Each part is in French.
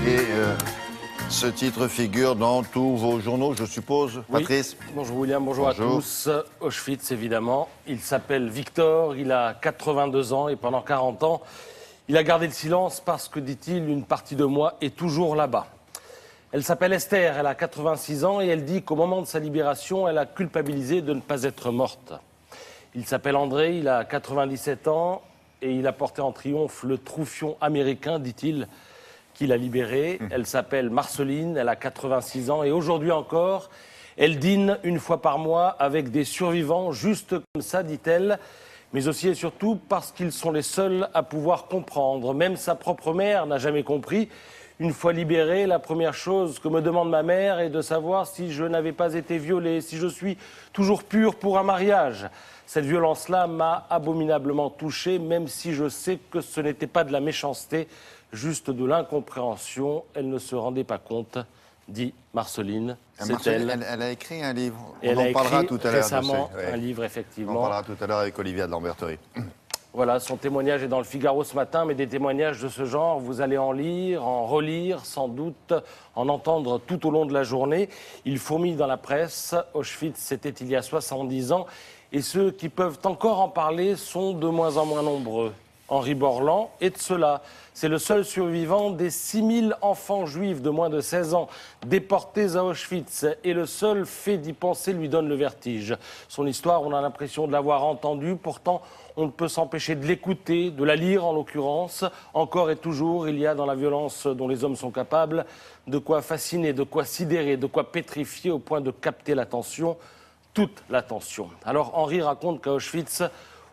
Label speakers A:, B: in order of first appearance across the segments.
A: Et ce titre figure dans tous vos journaux, je suppose,
B: Oui.
A: Patrice?
B: Bonjour William, bonjour à tous. Auschwitz, évidemment. Il s'appelle Victor, il a 82 ans et pendant 40 ans, il a gardé le silence parce que, dit-il, une partie de moi est toujours là-bas. Elle s'appelle Esther, elle a 86 ans et elle dit qu'au moment de sa libération, elle a culpabilisé de ne pas être morte. Il s'appelle André, il a 97 ans et il a porté en triomphe le troufion américain, dit-il, qu'il a libéré. Elle s'appelle Marceline, elle a 86 ans et aujourd'hui encore, elle dîne une fois par mois avec des survivants, juste comme ça, dit-elle, mais aussi et surtout parce qu'ils sont les seuls à pouvoir comprendre. Même sa propre mère n'a jamais compris. Une fois libérée, la première chose que me demande ma mère est de savoir si je n'avais pas été violée, si je suis toujours pure pour un mariage. Cette violence-là m'a abominablement touché, même si je sais que ce n'était pas de la méchanceté, juste de l'incompréhension. Elle ne se rendait pas compte, dit Marceline. C'est elle.
A: Elle a écrit un livre.
B: Et
A: On en parlera tout à l'heure.
B: Récemment, un livre,
A: On
B: effectivement.
A: en parlera tout à l'heure avec Olivia de Lamberterie.
B: Voilà, son témoignage est dans le Figaro ce matin, mais des témoignages de ce genre, vous allez en lire, en relire, sans doute, en entendre tout au long de la journée. Il fourmille dans la presse. Auschwitz, c'était il y a 70 ans, et ceux qui peuvent encore en parler sont de moins en moins nombreux. Henri Borland est de cela. C'est le seul survivant des 6000 enfants juifs de moins de 16 ans déportés à Auschwitz. Et le seul fait d'y penser lui donne le vertige. Son histoire, on a l'impression de l'avoir entendue. Pourtant, on ne peut s'empêcher de l'écouter, de la lire en l'occurrence. Encore et toujours, il y a dans la violence dont les hommes sont capables de quoi fasciner, de quoi sidérer, de quoi pétrifier au point de capter l'attention, toute l'attention. Alors Henri raconte qu'à Auschwitz,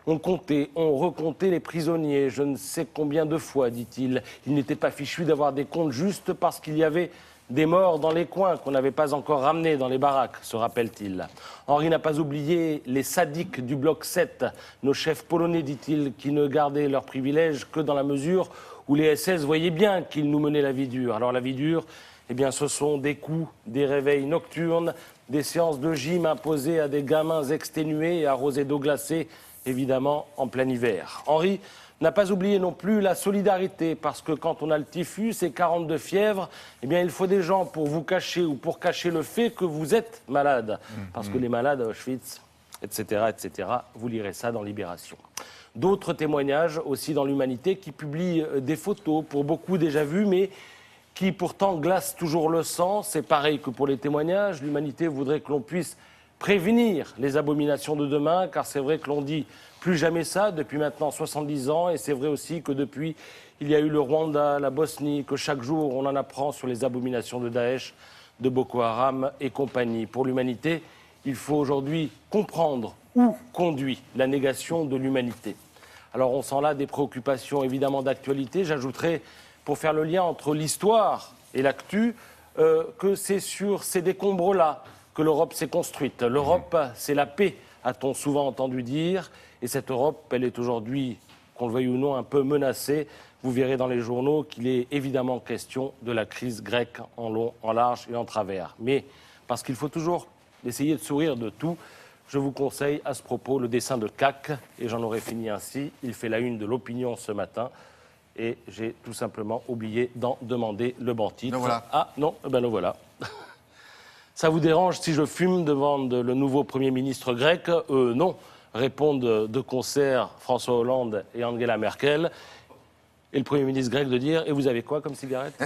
B: on comptait, on recomptait les prisonniers, je ne sais combien de fois, dit-il. Il n'était pas fichu d'avoir des comptes justes parce qu'il y avait des morts dans les coins qu'on n'avait pas encore ramenés dans les baraques, se rappelle-t-il. Henri n'a pas oublié les sadiques du bloc 7, nos chefs polonais, dit-il, qui ne gardaient leurs privilèges que dans la mesure où les SS voyaient bien qu'ils nous menaient la vie dure. Alors la vie dure, eh bien ce sont des coups, des réveils nocturnes, des séances de gym imposées à des gamins exténués et arrosés d'eau glacée, évidemment en plein hiver. Henri n'a pas oublié non plus la solidarité, parce que quand on a le typhus et 42 fièvres, eh bien il faut des gens pour vous cacher ou pour cacher le fait que vous êtes malade. Parce que les malades à Auschwitz, etc., vous lirez ça dans Libération. D'autres témoignages aussi dans l'Humanité qui publient des photos, pour beaucoup déjà vues, mais qui pourtant glacent toujours le sang. C'est pareil que pour les témoignages. L'Humanité voudrait que l'on puisse prévenir les abominations de demain, car c'est vrai que l'on dit plus jamais ça depuis maintenant 70 ans, et c'est vrai aussi que depuis, il y a eu le Rwanda, la Bosnie, que chaque jour on en apprend sur les abominations de Daesh, de Boko Haram et compagnie. Pour l'Humanité, il faut aujourd'hui comprendre où conduit la négation de l'humanité. Alors on sent là des préoccupations évidemment d'actualité. J'ajouterai, pour faire le lien entre l'histoire et l'actu, que c'est sur ces décombres-là que l'Europe s'est construite. L'Europe, c'est la paix, a-t-on souvent entendu dire. Et cette Europe, elle est aujourd'hui, qu'on le veuille ou non, un peu menacée. Vous verrez dans les journaux qu'il est évidemment question de la crise grecque en long, en large et en travers. Mais parce qu'il faut toujours essayer de sourire de tout, je vous conseille à ce propos le dessin de Cac, et j'en aurai fini ainsi. Il fait la une de l'Opinion ce matin. Et j'ai tout simplement oublié d'en demander le bon titre.
A: Le voilà.
B: Ah non, ben le voilà. Ça vous dérange si je fume devant le nouveau Premier ministre grec? Non, répondent de concert François Hollande et Angela Merkel. Et le Premier ministre grec de dire: et vous avez quoi comme cigarette?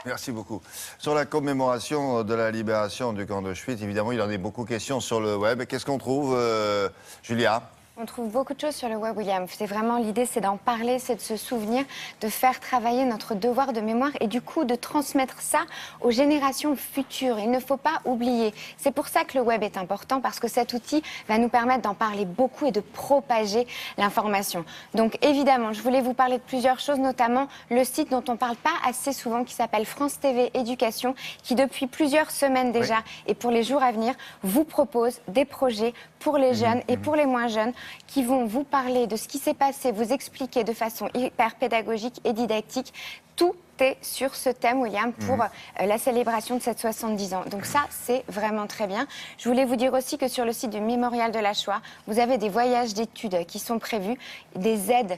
A: Merci beaucoup. Sur la commémoration de la libération du camp d'Auschwitz, évidemment, il en est beaucoup question sur le web. Qu'est-ce qu'on trouve, Julia?
C: On trouve beaucoup de choses sur le web, William. C'est vraiment l'idée, c'est d'en parler, c'est de se souvenir, de faire travailler notre devoir de mémoire et du coup de transmettre ça aux générations futures. Il ne faut pas oublier. C'est pour ça que le web est important, parce que cet outil va nous permettre d'en parler beaucoup et de propager l'information. Donc évidemment, je voulais vous parler de plusieurs choses, notamment le site dont on ne parle pas assez souvent, qui s'appelle France TV Éducation, qui depuis plusieurs semaines déjà et pour les jours à venir, vous propose des projets pour les jeunes et pour les moins jeunes, qui vont vous parler de ce qui s'est passé, vous expliquer de façon hyper pédagogique et didactique tout porté sur ce thème, William, pour la célébration de cette 70 ans. Donc ça, c'est vraiment très bien. Je voulais vous dire aussi que sur le site du Mémorial de la Shoah, vous avez des voyages d'études qui sont prévus, des aides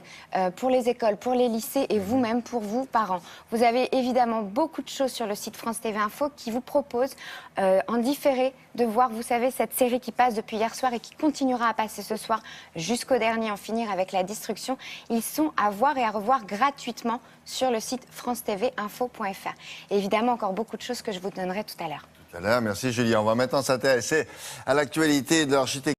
C: pour les écoles, pour les lycées et vous-même, pour vous, parents. Vous avez évidemment beaucoup de choses sur le site France TV Info qui vous propose en différé de voir, vous savez, cette série qui passe depuis hier soir et qui continuera à passer ce soir jusqu'au dernier, en finir avec la destruction. Ils sont à voir et à revoir gratuitement sur le site france-tv-info.fr. Et évidemment, encore beaucoup de choses que je vous donnerai tout à l'heure.
A: Tout à l'heure, merci Julie. On va maintenant s'intéresser à l'actualité de l'architecture.